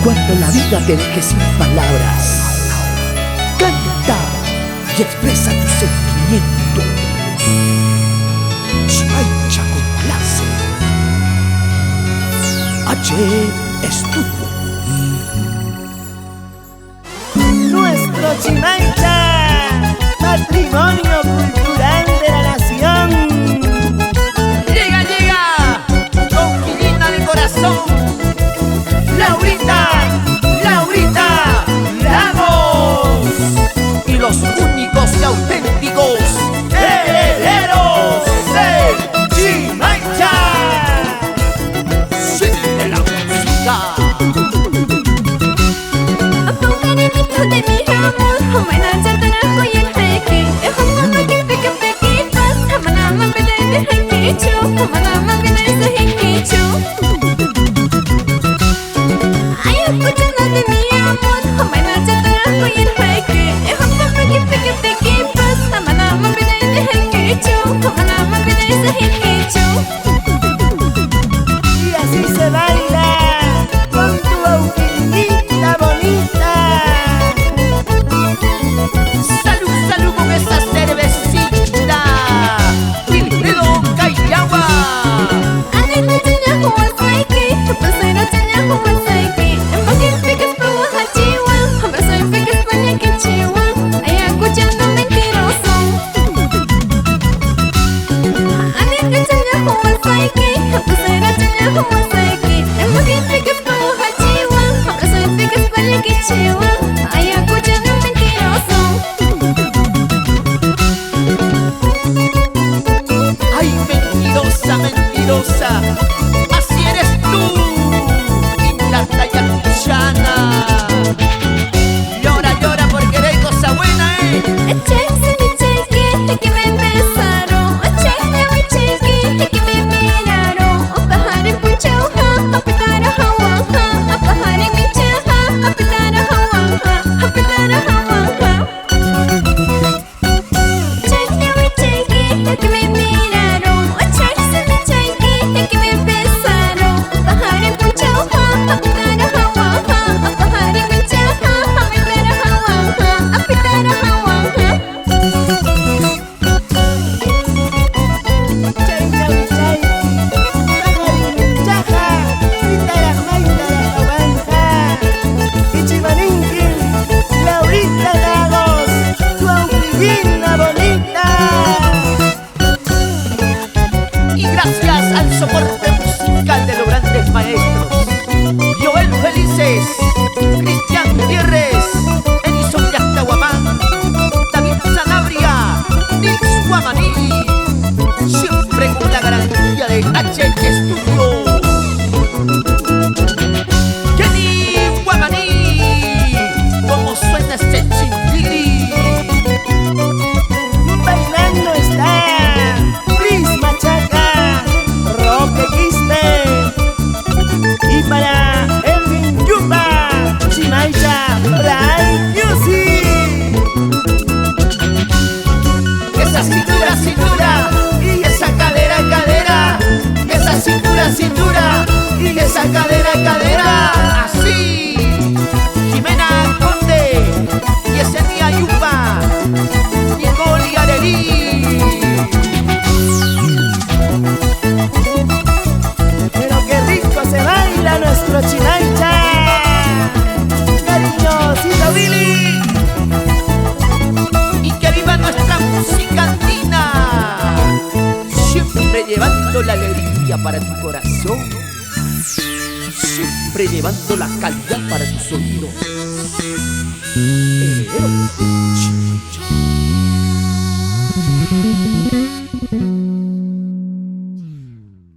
Cuando la vida te deje sin palabras, canta y expresa tu sentimiento. Chinaicha complace. Ayer estuvo nuestro Chinaicha, patrimonio cultural de la nación. Llega, llega, conquilina de corazón, Laurita, Laurita Lagos, y los únicos y auténticos herederos del Chinaicha. Siente la música. Y así se baila con tu auquilita bonita. Salud, salud con esa cervecita. Wilfredo Cayagua. Ay, mentirosa, mentirosa. Así eres tú, ingrata y acuchana. Llora, llora porque eres cosa buena, Laurita Lagos, tu auquilina bonita. Y gracias al soporte musical de los grandes maestros Joel Felices, Cristian Gutiérrez, Edison Yastahuamán, David Sanabria, Nils Guamaní, siempre con la garantía de H Studio. Kenny Guamaní, ¿cómo suena este chinchili? Bailando está Chris Machaca, Roque Quispe. Y para Elvin Yupa, Chinaicha Live Music. Esa cintura, cintura, y esa cadera, cadera. Esa cintura, cintura, y esa cadera, cadera. Así, Jimena Conde, y ese Nia Yupa, Nicole y Arelí. Pero qué rico se baila nuestro Chinaicha. Cariñosito Billy. Y que viva nuestra música andina, siempre llevando la alegría para tu corazón, siempre llevando la calidad para tus oídos. Heredero.